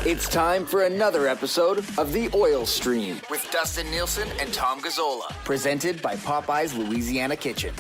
It's time for another episode of The Oil Stream with Dustin Nielson and Tom Gazzola, presented by Popeye's Louisiana Kitchen.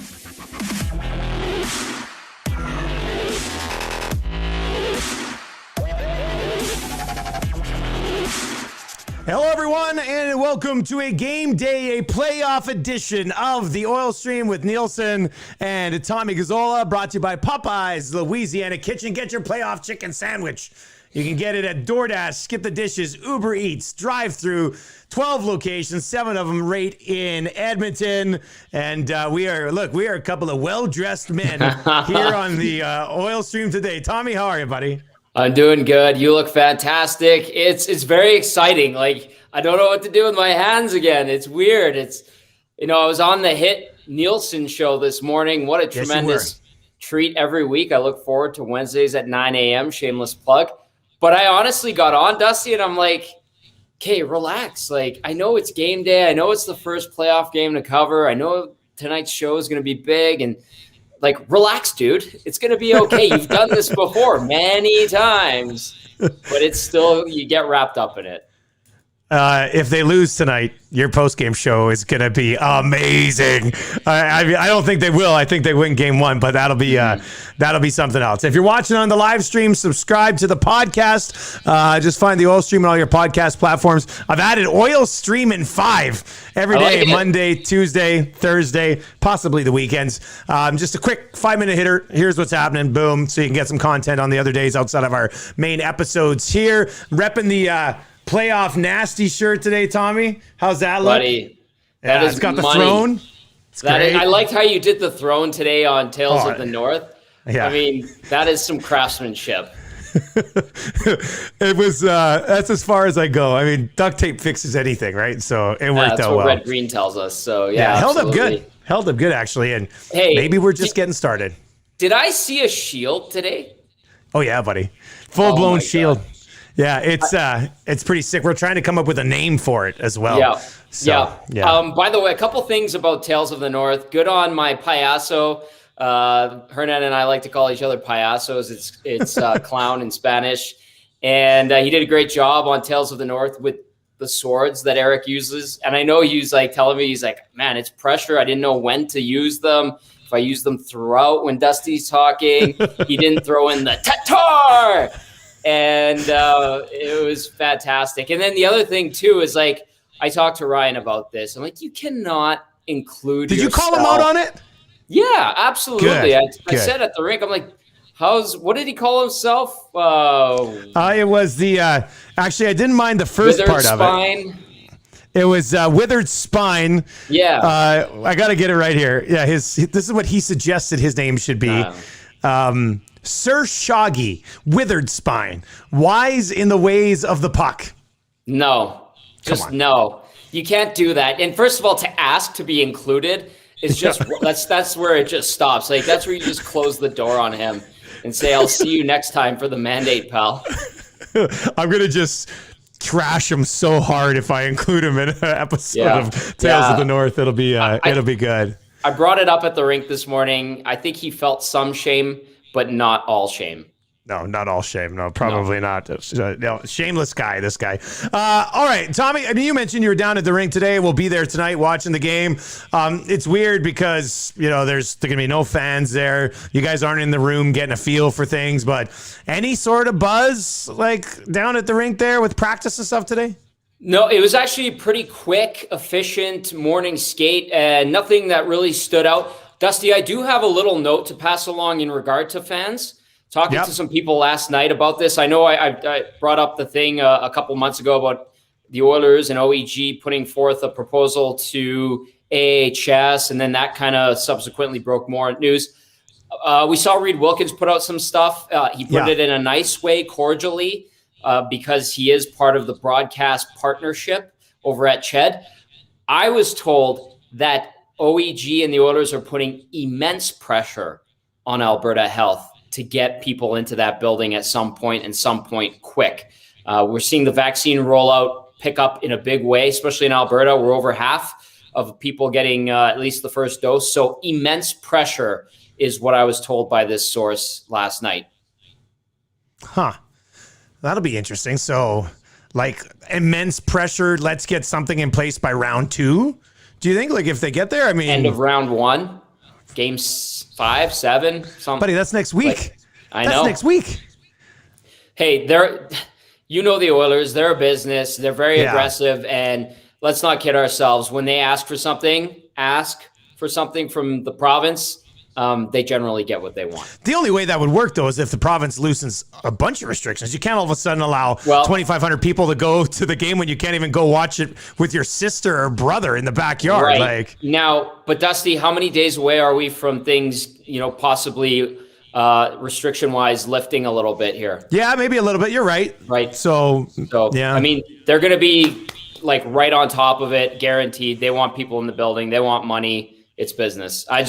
Hello, everyone, and welcome to a game day, a playoff edition of The Oil Stream with Nielson and Tommy Gazzola, brought to you by Popeye's Louisiana Kitchen. Get your playoff chicken sandwich. You can get it at DoorDash, Skip the Dishes, Uber Eats, drive-through, 12 locations, 7 of them right in Edmonton. And we are a couple of well-dressed men here on the Oil Stream today. Tommy, how are you, buddy? I'm doing good. You look fantastic. It's very exciting. Like, I don't know what to do with my hands again. It's weird. I was on the hit Nielson show this morning. What a tremendous treat every week. I look forward to Wednesdays at 9 a.m. Shameless plug. But I honestly got on, Dusty, and I'm like, okay, relax. Like, I know it's game day. I know it's the first playoff game to cover. I know tonight's show is going to be big, and like, relax, dude. It's going to be okay. You've done this before many times, but it's still, you get wrapped up in it. If they lose tonight, your post-game show is going to be amazing. I don't think they will. I think they win game one, but that'll be something else. If you're watching on the live stream, subscribe to the podcast. Just find the Oil Stream on all your podcast platforms. I've added Oil Stream in 5 every day, Monday, Tuesday, Thursday, possibly the weekends. Just a quick 5-minute hitter. Here's what's happening. Boom. So you can get some content on the other days outside of our main episodes here. Repping the playoff nasty shirt today, Tommy. How's that look? Buddy, that is it's got money. The throne. It's great. I liked how you did the throne today on Tales of the North. Yeah. I mean, that is some craftsmanship. It was that's as far as I go. I mean, duct tape fixes anything, right? So it worked out well. That's what Red Green tells us. So yeah, held up good actually. And hey, maybe we're just getting started. Did I see a shield today? Oh yeah, buddy, full-blown shield. God. Yeah, it's pretty sick. We're trying to come up with a name for it as well. Yeah. By the way, a couple things about Tales of the North. Good on my payaso. Hernan and I like to call each other payasos. It's clown in Spanish. And he did a great job on Tales of the North with the swords that Eric uses. And I know he's like telling me, he's like, man, it's pressure. I didn't know when to use them. If I use them throughout when Dusty's talking, he didn't throw in the Tatar. And it was fantastic. And then the other thing, too, is like, I talked to Ryan about this. I'm like, you cannot include Did you call him out on it? Yeah, absolutely. I said at the rink, I'm like, what did he call himself? It was the, actually, I didn't mind the first part spine. Of it. It was withered spine. Yeah. I got to get it right here. Yeah, this is what he suggested his name should be. Sir Shoggy, withered spine, wise in the ways of the puck. No, just no. You can't do that. And first of all, to ask to be included is just that's where it just stops. Like, that's where you just close the door on him and say, "I'll see you next time for the mandate, pal." I'm gonna just trash him so hard if I include him in an episode of Tales of the North. It'll be good. I brought it up at the rink this morning. I think he felt some shame, but not all shame. No, not all shame. No, probably not. No, shameless guy, this guy. All right, Tommy, I mean, you mentioned you were down at the rink today. We'll be there tonight watching the game. It's weird because, there's going to be no fans there. You guys aren't in the room getting a feel for things, but any sort of buzz like down at the rink there with practice and stuff today? No, it was actually a pretty quick, efficient morning skate and nothing that really stood out. Dusty, I do have a little note to pass along in regard to fans. Talking to some people last night about this. I know I brought up the thing a couple months ago about the Oilers and OEG putting forth a proposal to AHS, and then that kind of subsequently broke more news. We saw Reed Wilkins put out some stuff. He put it in a nice way, cordially, because he is part of the broadcast partnership over at CHED. I was told that OEG and the Oilers are putting immense pressure on Alberta Health to get people into that building at some point and some point quick. We're seeing the vaccine rollout pick up in a big way, especially in Alberta. We're over half of people getting at least the first dose. So immense pressure is what I was told by this source last night. Huh. That'll be interesting. So, like, immense pressure. Let's get something in place by round 2. Do you think, like, if they get there? I mean, end of round 1, games 5, 7, something. Buddy, that's next week. Like, I that's know. next week. Hey, the Oilers. They're a business. They're very aggressive, and let's not kid ourselves. When they ask for something from the province, they generally get what they want. The only way that would work, though, is if the province loosens a bunch of restrictions. You can't all of a sudden allow 2,500 people to go to the game when you can't even go watch it with your sister or brother in the backyard. Right. Like, now, but Dusty, how many days away are we from things, possibly restriction-wise lifting a little bit here? Yeah, maybe a little bit. You're right. Right. So yeah. I mean, they're going to be like right on top of it, guaranteed. They want people in the building. They want money. It's business. I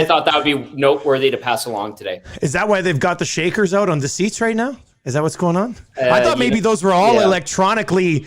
thought that would be noteworthy to pass along today. Is that why they've got the shakers out on the seats right now? Is that what's going on? I thought maybe those were all electronically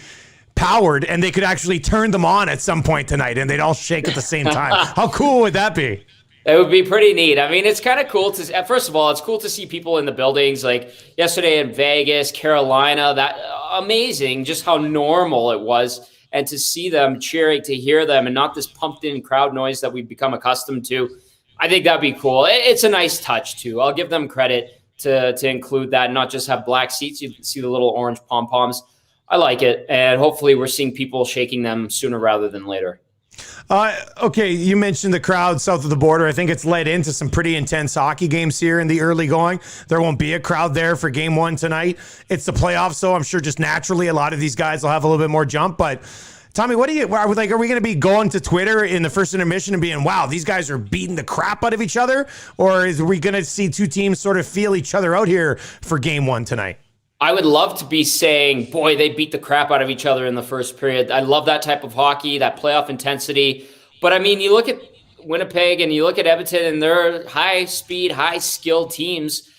powered and they could actually turn them on at some point tonight and they'd all shake at the same time. How cool would that be? It would be pretty neat. I mean, it's kind of cool first of all, it's cool to see people in the buildings. Like yesterday in Vegas, Carolina, that amazing, just how normal it was. And to see them cheering, to hear them, and not this pumped-in crowd noise that we've become accustomed to, I think that'd be cool. It's a nice touch, too. I'll give them credit to include that, and not just have black seats. You can see the little orange pom-poms. I like it, and hopefully we're seeing people shaking them sooner rather than later. Okay, you mentioned the crowd south of the border. I think it's led into some pretty intense hockey games here in the early going. There won't be a crowd there for game 1 tonight. It's the playoffs, so I'm sure just naturally a lot of these guys will have a little bit more jump. But Tommy, are we going to be going to Twitter in the first intermission and being, wow, these guys are beating the crap out of each other? Or are we going to see two teams sort of feel each other out here for game 1 tonight? I would love to be saying, boy, they beat the crap out of each other in the first period. I love that type of hockey, that playoff intensity. But, I mean, you look at Winnipeg and you look at Edmonton and they're high-speed, high-skill teams.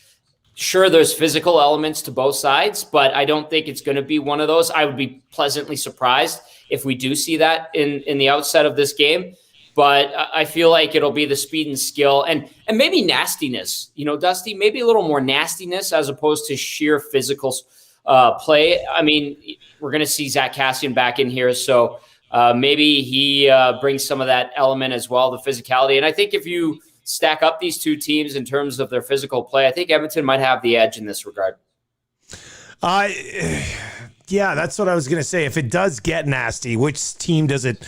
Sure, there's physical elements to both sides, but I don't think it's going to be one of those. I would be pleasantly surprised if we do see that in the outset of this game. But I feel like it'll be the speed and skill and maybe nastiness, Dusty, maybe a little more nastiness as opposed to sheer physical play. I mean, we're going to see Zach Kassian back in here. So maybe he brings some of that element as well, the physicality. And I think if you stack up these two teams in terms of their physical play, I think Edmonton might have the edge in this regard. Yeah, that's what I was going to say. If it does get nasty, which team does it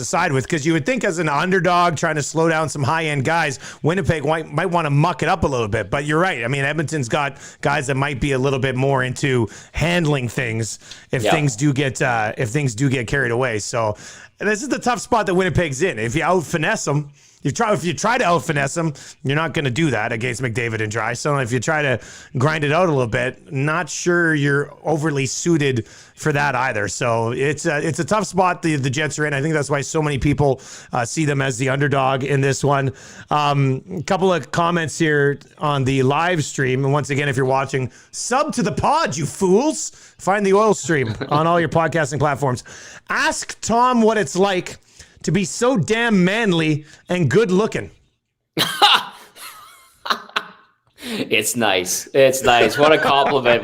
side with? Because you would think as an underdog trying to slow down some high-end guys, Winnipeg might want to muck it up a little bit. But you're right. I mean, Edmonton's got guys that might be a little bit more into handling things if things do get carried away. So this is the tough spot that Winnipeg's in. If you out-finesse them, if you try to out-finesse them, you're not going to do that against McDavid and Draisaitl. If you try to grind it out a little bit, not sure you're overly suited for that either. So it's a tough spot the Jets are in. I think that's why so many people see them as the underdog in this one. A couple of comments here on the live stream. And once again, if you're watching, sub to the pod, you fools. Find the Oil Stream on all your podcasting platforms. Ask Tom what it's like to be so damn manly and good looking. It's nice. It's nice. What a compliment.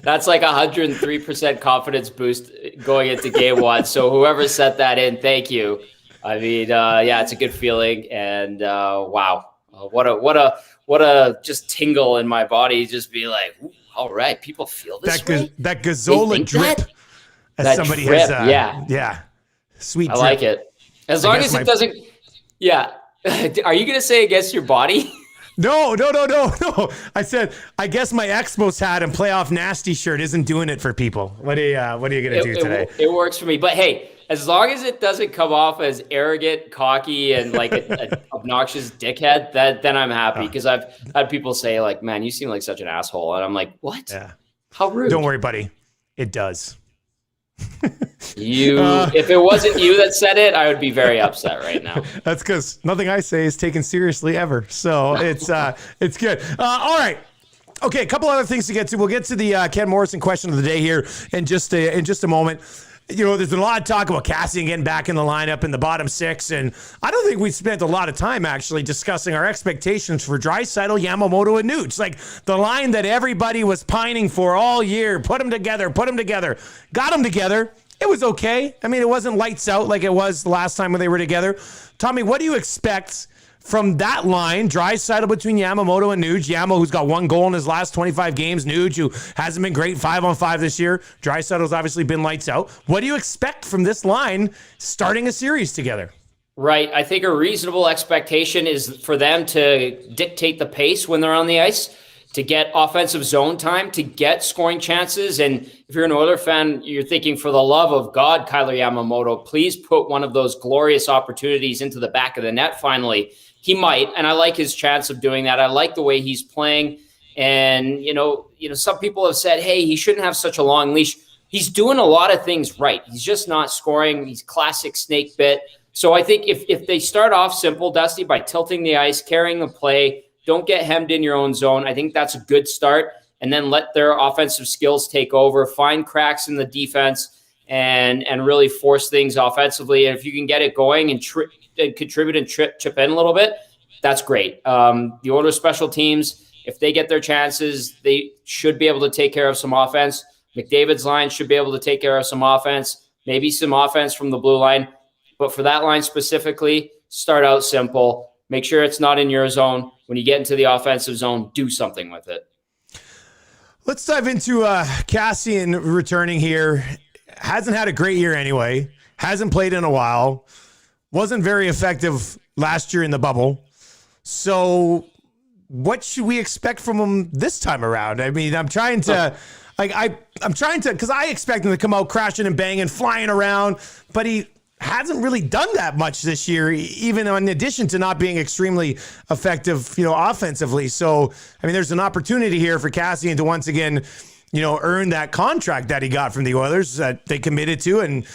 That's like 103% confidence boost going into game 1. So whoever set that in, thank you. I mean, it's a good feeling. And wow, what a just tingle in my body. Just be like, all right, people feel this way. That Gazzola drip, as somebody drip, has. Yeah. Sweet drip. I like it. As long as it doesn't. Yeah. Are you going to say against your body? No. I said, I guess my Expos hat and playoff nasty shirt isn't doing it for people. What are you going to do today? It works for me. But hey, as long as it doesn't come off as arrogant, cocky, and like an obnoxious dickhead, then I'm happy. Because I've had people say like, man, you seem like such an asshole. And I'm like, what? Yeah. How rude. Don't worry, buddy. It does. If it wasn't you that said it, I would be very upset right now. That's because nothing I say is taken seriously ever. So it's good. All right. Okay, a couple other things to get to. We'll get to the Ken Morrison question of the day here in just a moment. there's been a lot of talk about Kassian getting back in the lineup in the bottom six, and I don't think we spent a lot of time actually discussing our expectations for Draisaitl, Yamamoto, and Nuge. Like the line that everybody was pining for all year. Put them together. Got them together. It was okay. I mean, it wasn't lights out like it was the last time when they were together. Tommy, what do you expect from that line? Draisaitl between Yamamoto and Nuge. Yamo, who's got 1 goal in his last 25 games. Nuge, who hasn't been great 5-on-5 this year. Draisaitl's obviously been lights out. What do you expect from this line starting a series together? Right. I think a reasonable expectation is for them to dictate the pace when they're on the ice, to get offensive zone time, to get scoring chances. And if you're an Oilers fan, you're thinking, for the love of God, Kyler Yamamoto, please put one of those glorious opportunities into the back of the net finally. He might, and I like his chance of doing that. I like the way he's playing. And, some people have said, hey, he shouldn't have such a long leash. He's doing a lot of things right. He's just not scoring. He's classic snake bit. So I think if they start off simple, Dusty, by tilting the ice, carrying the play, don't get hemmed in your own zone, I think that's a good start. And then let their offensive skills take over, find cracks in the defense, and really force things offensively. And if you can get it going and contribute and chip in a little bit, that's great. The Oilers special teams, if they get their chances, they should be able to take care of some offense. McDavid's line should be able to take care of some offense, maybe some offense from the blue line. But for that line specifically, start out simple. Make sure it's not in your zone. When you get into the offensive zone, do something with it. Let's dive into Kassian returning here. Hasn't had a great year anyway. Hasn't played in a while. Wasn't very effective last year in the bubble. So what should we expect from him this time around? I mean, I'm trying to, because I expect him to come out crashing and banging, flying around, but he hasn't really done that much this year, even in addition to not being extremely effective, offensively. So, I mean, there's an opportunity here for Kassian to once again, earn that contract that he got from the Oilers that they committed to, and,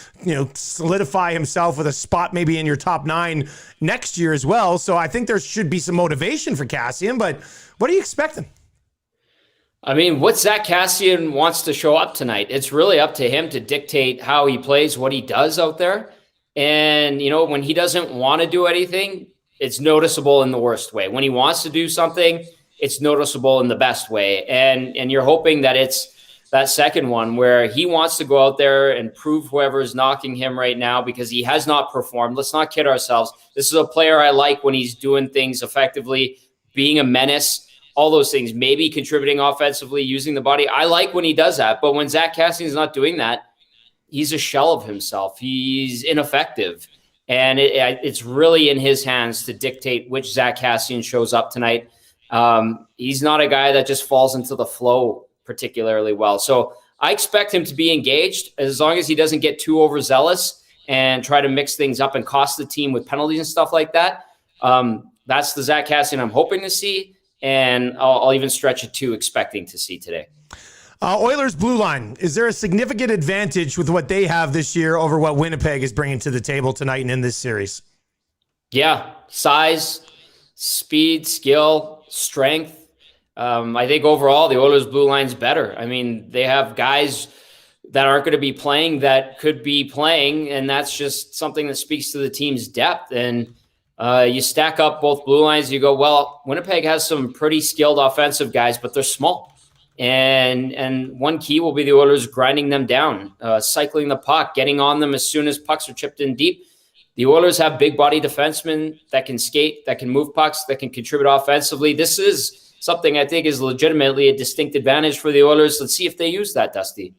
solidify himself with a spot maybe in your top 9 next year as well. So I think there should be some motivation for Kassian, but what are you expecting? I mean, what Zach Kassian wants to show up tonight, it's really up to him to dictate how he plays, what he does out there. And, when he doesn't want to do anything, it's noticeable in the worst way. When he wants to do something, it's noticeable in the best way. And you're hoping that it's that second one where he wants to go out there and prove whoever is knocking him right now, because he has not performed. Let's not kid ourselves. This is a player I like when he's doing things effectively, being a menace, all those things, maybe contributing offensively, using the body. I like when he does that. But when Zach Kassian is not doing that, he's a shell of himself. He's ineffective. And it's really in his hands to dictate which Zach Kassian shows up tonight. He's not a guy that just falls into the flow particularly well. So I expect him to be engaged, as long as he doesn't get too overzealous and try to mix things up and cost the team with penalties and stuff like that. That's the Zach Kassian I'm hoping to see. And I'll even stretch it to expecting to see today. Oilers blue line, is there a significant advantage with what they have this year over what Winnipeg is bringing to the table tonight and in this series? Yeah, size, speed, skill, strength. I think overall the Oilers blue line's better. I mean, they have guys that aren't going to be playing that could be playing, and that's just something that speaks to the team's depth. And you stack up both blue lines, you go, well, Winnipeg has some pretty skilled offensive guys, but they're small. And one key will be the Oilers grinding them down, cycling the puck, getting on them as soon as pucks are chipped in deep. The Oilers have big body defensemen that can skate, that can move pucks, that can contribute offensively. This is something I think is legitimately a distinct advantage for the Oilers. Let's see if they use that, Dusty.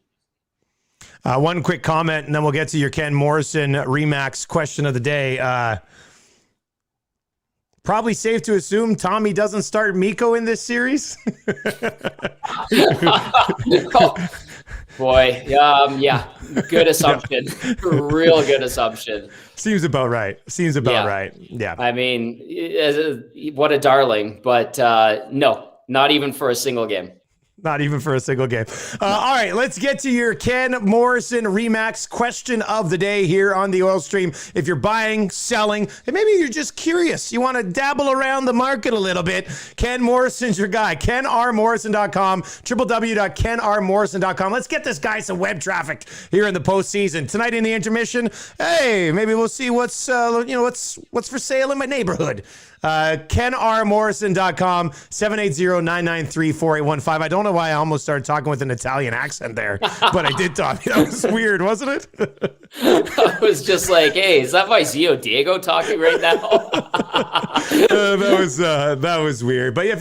One quick comment, and then we'll get to your Ken Morrison Remax question of the day. Probably safe to assume Tommy doesn't start Mikko in this series. Oh, boy. Yeah. Good assumption. Real good assumption. Seems about right. Right. Yeah. I mean, what a darling, but no, not even for a single game. Not even for a single game. All right, let's get to your Ken Morrison Remax question of the day here on the Oil Stream. If you're buying, selling, and maybe you're just curious, you want to dabble around the market a little bit, Ken Morrison's your guy. KenRMorrison.com, www.KenRMorrison.com. Let's get this guy some web traffic here in the postseason. Tonight in the intermission, hey, maybe we'll see what's for sale in my neighborhood. KenRMorrison.com, 780-993-4815. I don't know why I almost started talking with an Italian accent there, but I did talk. That was weird, wasn't it? I was just like, hey, is that my Zio Diego talking right now? That was weird. But if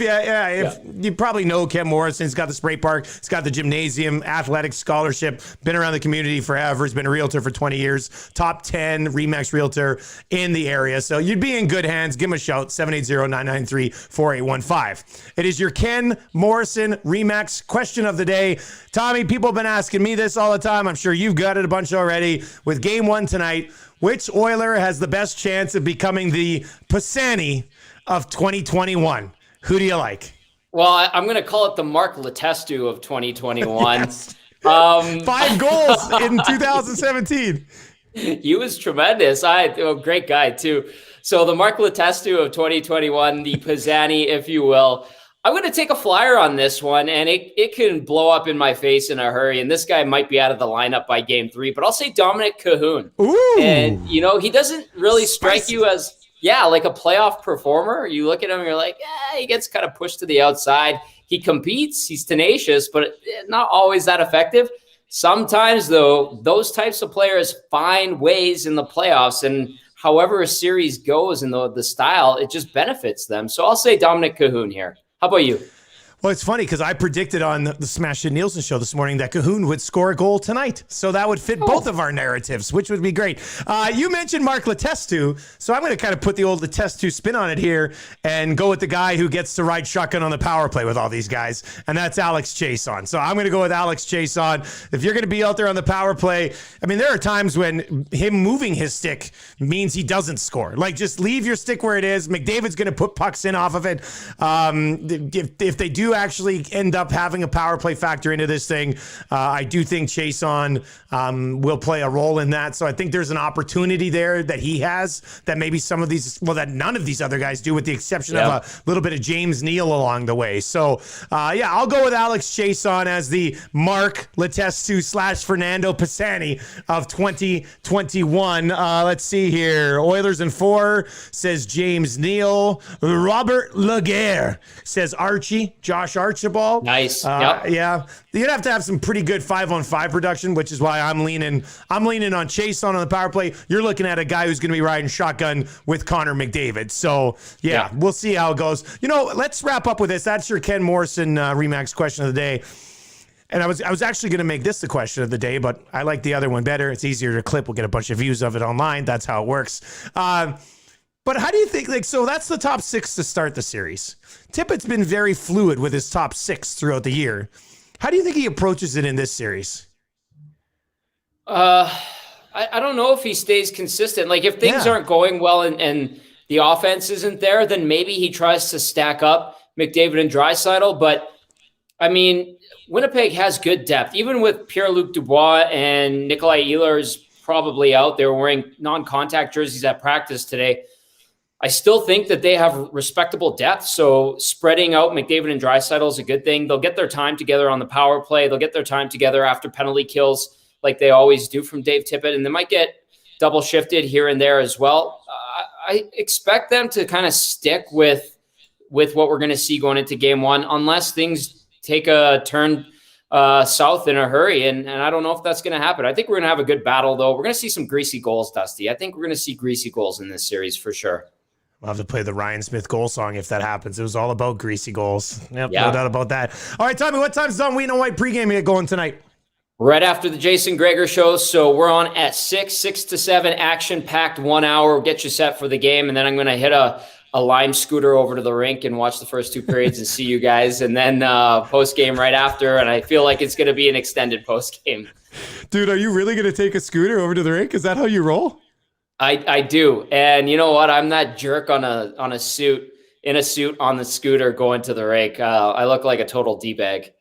you probably know Ken Morrison, he's got the spray park, he's got the gymnasium, athletic scholarship, been around the community forever. He's been a realtor for 20 years, top 10 Remax realtor in the area. So you'd be in good hands. Give him a shout, 780-993-4815. It is your Ken Morrison Remax question of the day. Tommy, people have been asking me this all the time. I'm sure you've got it a bunch already. With game one tonight, which Oiler has the best chance of becoming the Pisani of 2021? Who do you like? Well, I'm going to call it the Mark Letestu of 2021. Yes. 5 goals in 2017. He was tremendous. Great guy too. So the Mark Letestu of 2021, the Pisani, if you will. I'm going to take a flyer on this one, and it can blow up in my face in a hurry. And this guy might be out of the lineup by game 3, but I'll say Dominic Cahoon. Ooh. And, he doesn't really strike you as, like a playoff performer. You look at him and you're like, he gets kind of pushed to the outside. He competes, he's tenacious, but not always that effective. Sometimes, though, those types of players find ways in the playoffs, and however a series goes in the style, it just benefits them. So I'll say Dominic Cahoon here. How about you? Well, it's funny because I predicted on the Smash It Nielsen show this morning that Cahoon would score a goal tonight. So that would fit both of our narratives, which would be great. You mentioned Mark Letestu, so I'm going to kind of put the old Letestu spin on it here and go with the guy who gets to ride shotgun on the power play with all these guys, and that's Alex Chason. So I'm going to go with Alex Chason. If you're going to be out there on the power play, I mean, there are times when him moving his stick means he doesn't score. Like, just leave your stick where it is. McDavid's going to put pucks in off of it. If they do actually end up having a power play factor into this thing, I do think Chason will play a role in that. So I think there's an opportunity there that he has that maybe that none of these other guys do, with the exception of a little bit of James Neal along the way. So I'll go with Alex Chason as the Mark Letestu / Fernando Pisani of 2021. Let's see here. Oilers in 4 says James Neal. Robert Laguerre says Archie. Josh Archibald. Nice. Yeah. You'd have to have some pretty good 5-on-5 production, which is why I'm leaning on Chason on the power play. You're looking at a guy who's going to be riding shotgun with Connor McDavid. So, we'll see how it goes. Let's wrap up with this. That's your Ken Morrison Remax question of the day. And I was actually going to make this the question of the day, but I like the other one better. It's easier to clip. We'll get a bunch of views of it online. That's how it works. But how do you think, so that's the top 6 to start the series. Tippett's been very fluid with his top 6 throughout the year. How do you think he approaches it in this series? I don't know if he stays consistent. Like, if things aren't going well and the offense isn't there, then maybe he tries to stack up McDavid and Draisaitl. But, I mean, Winnipeg has good depth. Even with Pierre-Luc Dubois and Nikolai Ehlers probably out, they were wearing non-contact jerseys at practice today. I still think that they have respectable depth. So spreading out McDavid and Draisaitl is a good thing. They'll get their time together on the power play. They'll get their time together after penalty kills like they always do from Dave Tippett. And they might get double shifted here and there as well. I expect them to kind of stick with what we're going to see going into game 1, unless things take a turn south in a hurry. And I don't know if that's going to happen. I think we're going to have a good battle, though. We're going to see some greasy goals, Dusty. I think we're going to see greasy goals in this series for sure. We'll have to play the Ryan Smith goal song if that happens. It was all about greasy goals. Yep, no doubt about that. All right, Tommy, what time's Don Wheat and White pregame get going tonight? Right after the Jason Gregor show. So we're on at 6 to 7, action-packed 1 hour. We'll get you set for the game, and then I'm going to hit a Lime scooter over to the rink and watch the first 2 periods and see you guys, and then post-game right after, and I feel like it's going to be an extended post-game. Dude, are you really going to take a scooter over to the rink? Is that how you roll? I do. And you know what? I'm that jerk in a suit on the scooter going to the rink. I look like a total D-bag.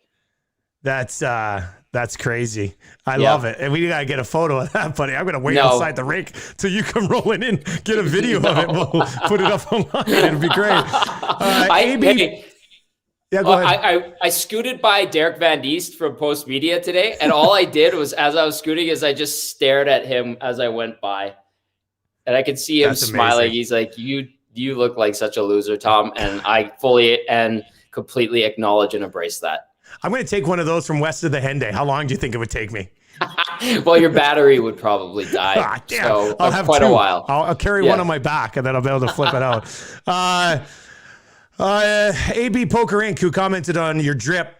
That's crazy. I love it. And we got to get a photo of that, buddy. I'm going to wait outside the rink till you come rolling in, get a video of it. We'll put it up online. It'll be great. Yeah, go ahead. I scooted by Derek Van Diest from Post Media today, and all I did was, as I was scooting, is I just stared at him as I went by. And I could see him smiling. He's like, you look like such a loser, Tom. And I fully and completely acknowledge and embrace that. I'm going to take one of those from west of the Henday. How long do you think it would take me? Well, your battery would probably die. So I'll have quite a while. I'll carry one on my back, and then I'll be able to flip it out. AB Poker Inc., who commented on your drip,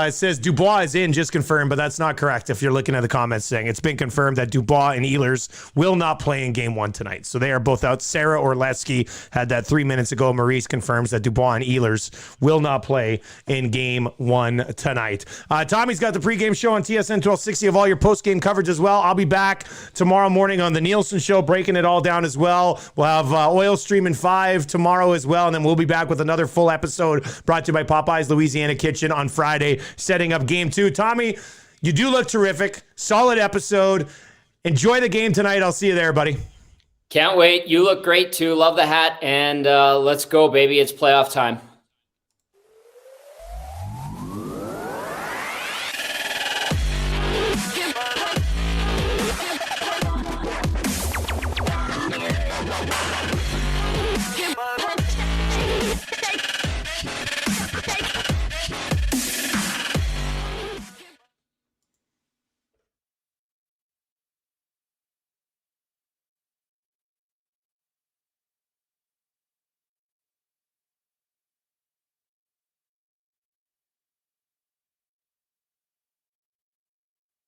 says Dubois is in, just confirmed, but that's not correct. If you're looking at the comments saying it's been confirmed that Dubois and Ehlers will not play in game 1 tonight. So they are both out. Sarah Orletsky had that 3 minutes ago. Maurice confirms that Dubois and Ehlers will not play in game 1 tonight. Tommy's got the pregame show on TSN 1260 of all your postgame coverage as well. I'll be back tomorrow morning on the Nielsen show, breaking it all down as well. We'll have Oil Stream in 5 tomorrow as well, and then we'll be back with another full episode brought to you by Popeye's Louisiana Kitchen on Friday, setting up game 2. Tommy, you do look terrific. Solid episode. Enjoy the game tonight. I'll see you there, buddy. Can't wait. You look great too. Love the hat. And let's go, baby. It's playoff time.